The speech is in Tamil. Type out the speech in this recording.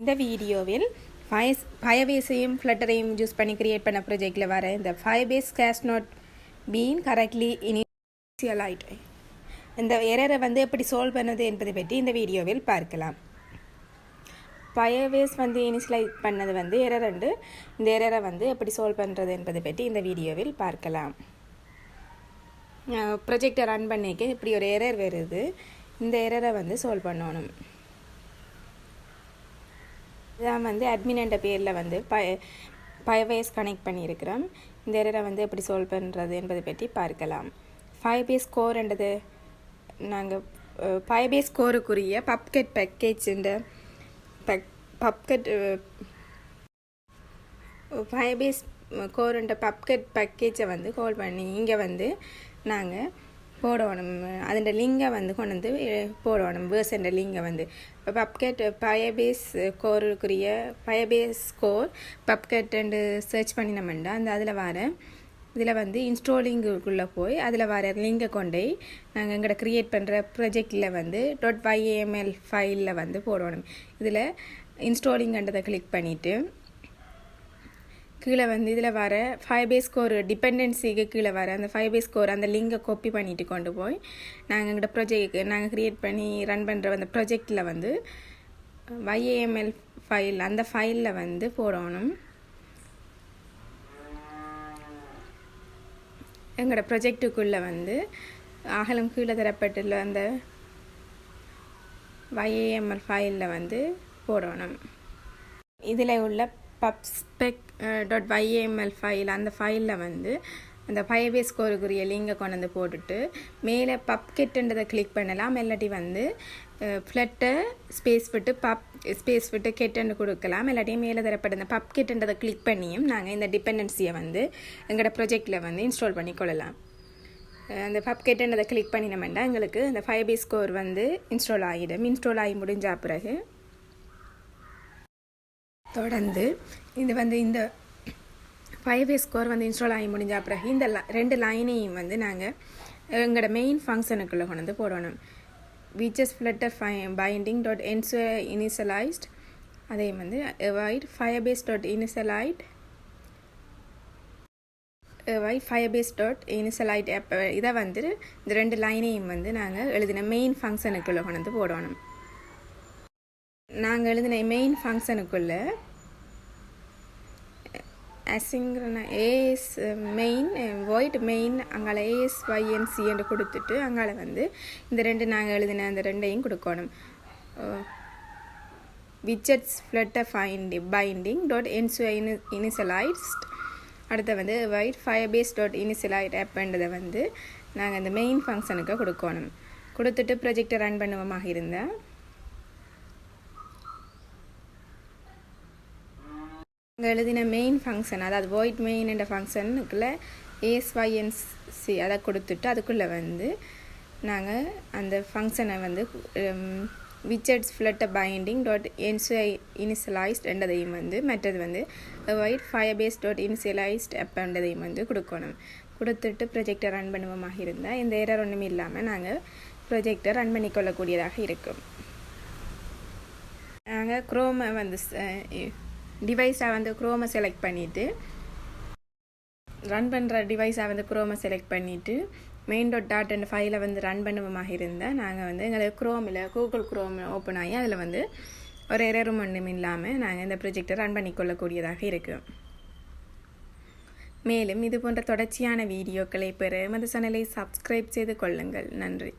இந்த வீடியோவில் firebase-ஐயும் Flutter-ஐயும் யூஸ் பண்ணி கிரியேட் பண்ண ப்ராஜெக்டில் வர இந்த firebase has not been correctly initialized இந்த எரரை எப்படி சால்வ் பண்ணது என்பதை பற்றி இந்த வீடியோவில் பார்க்கலாம். firebase இனிஷியலைஸ் பண்ணது எரர் அண்டு இந்த எரரை எப்படி சால்வ் பண்ணுறது என்பதை பற்றி இந்த வீடியோவில் பார்க்கலாம். ப்ராஜெக்டை ரன் பண்ணிக்க இப்படி ஒரு எரர் வருது. இந்த எரரை சால்வ் பண்ணணும். இதான் அட்மின் என்ற பேரில் firebase கனெக்ட் பண்ணியிருக்கிறோம். இந்த எரரை எப்படி சால்வ் பண்ணுறது என்பதை பற்றி பார்க்கலாம். firebase core என்றது நாங்கள் firebase கோருக்குரிய பப்கெட் பேக்கேஜ் firebase கோருன்ற பப்கெட் பேக்கேஜை கால் பண்ணி இங்கே நாங்கள் போடணும். அதோட லிங்கை கொண்டு போடணும். வேர்ஷன் லிங்கை இப்போ பப்கெட் firebase கோருக்குரிய firebase கோர் பப்கெட் சர்ச் பண்ணினோம்னா அதில் வர இதில் இன்ஸ்டாலிங்குள்ளே போய் அதில் வர லிங்கை கொண்டு நாங்கள் எங்கள்கிட்ட க்ரியேட் பண்ணுற ப்ராஜெக்டில் .yml ஃபைலில் போடணும். இதில் இன்ஸ்டாலிங்கன்றதை கிளிக் பண்ணிவிட்டு கீழே இதில் வர firebase core டிபெண்டன்சிக்கு கீழே வர அந்த firebase core அந்த லிங்கை காப்பி பண்ணிட்டு கொண்டு போய் நாங்கள் எங்கள்கிட்ட ப்ராஜெக்ட் நாங்கள் க்ரியேட் பண்ணி ரன் பண்ணுற அந்த ப்ராஜெக்டில் YAML ஃபைல் அந்த ஃபைலில் போடணும். எங்களோட ப்ராஜெக்டுக்குள்ளே அகலம் கீழே தரப்பட்டுள்ள அந்த YAML ஃபைலில் போடணும். இதில் உள்ள pubspec.yml ஃபைல் அந்த ஃபைலில் அந்த firebase கோருக்குரிய லிங்கை கொண்டு போட்டுட்டு மேலே பப்கெட்டுன்றதை கிளிக் பண்ணலாம். இல்லாட்டி ஃப்ளட்டை ஸ்பேஸ் விட்டு கெட்டுன்னு கொடுக்கலாம். இல்லாட்டி மேலே தரப்பட்ட அந்த பப்கெட்டுன்றதை கிளிக் பண்ணியும் நாங்கள் இந்த டிபெண்டன்சியை எங்களோட ப்ராஜெக்டில் இன்ஸ்டால் பண்ணிக்கொள்ளலாம். அந்த பப்கெட்டுன்றதை கிளிக் பண்ணினோம்னா எங்களுக்கு இந்த firebase core இன்ஸ்டால் ஆகிடும். இன்ஸ்டால் ஆகி முடிஞ்ச பிறகு தொடர்ந்து இது இந்த firebase core இன்ஸ்டால் ஆகி முடிஞ்ச பிறகு இந்த ரெண்டு லைனையும் நாங்கள் எங்களோட மெயின் ஃபங்க்ஷனுக்குள்ளே கொண்டு போடணும். which flutter binding dot initialized அதே avoid firebase dot initialized இதை இந்த ரெண்டு லைனையும் நாங்கள் எழுதின மெயின் ஃபங்க்ஷனுக்குள்ளே கொண்டு போடணும். நாங்கள் எழுதின main ஃபங்க்ஷனுக்குள்ளே as main void main அங்கால async என்று கொடுத்துட்டு அங்கால இந்த ரெண்டு நாங்கள் எழுதின அந்த ரெண்டையும் கொடுக்கணும். widgets flutter binding dot initialized அடுத்த avoid firebase dot initialized அப்படின்றதை நாங்கள் அந்த மெயின் ஃபங்க்ஷனுக்கு கொடுக்கணும். கொடுத்துட்டு ப்ராஜெக்டை ரன் பண்ணுவோமாக இருந்தால் எழுதின மெயின் ஃபங்க்ஷன் அதாவது void main என்ற ஃபங்க்ஷனுக்குள்ளே async அதை கொடுத்துட்டு அதுக்குள்ளே நாங்கள் அந்த ஃபங்க்ஷனை widgets flutter binding dot initialized என்றதையும் மற்றது avoid firebase dot initialized அப்படின்றதையும் கொடுக்கணும். கொடுத்துட்டு ப்ராஜெக்டை ரன் பண்ணுவோமாக இருந்தால் இந்த எரர் ஒன்றும் இல்லாமல் நாங்கள் ப்ராஜெக்டை ரன் பண்ணிக்கொள்ளக்கூடியதாக இருக்கும். நாங்கள் குரோமை டிவைஸை குரோமை செலக்ட் பண்ணிவிட்டு ரன் பண்ணுற டிவைஸை குரோமை செலக்ட் பண்ணிவிட்டு main.dart என்ற ஃபைலை ரன் பண்ணுவோமாக இருந்தால் நாங்கள் எங்களுக்கு குரோமில் கூகுள் குரோம் ஓப்பன் ஆகி அதில் ஒரு எரரும் ஒன்றும் இல்லாமல் நாங்கள் இந்த ப்ராஜெக்டை ரன் பண்ணிக்கொள்ளக்கூடியதாக இருக்கும். மேலும் இது போன்ற தொடர்ச்சியான வீடியோக்களை பெற எமது சேனலை சப்ஸ்கிரைப் செய்து கொள்ளுங்கள். நன்றி.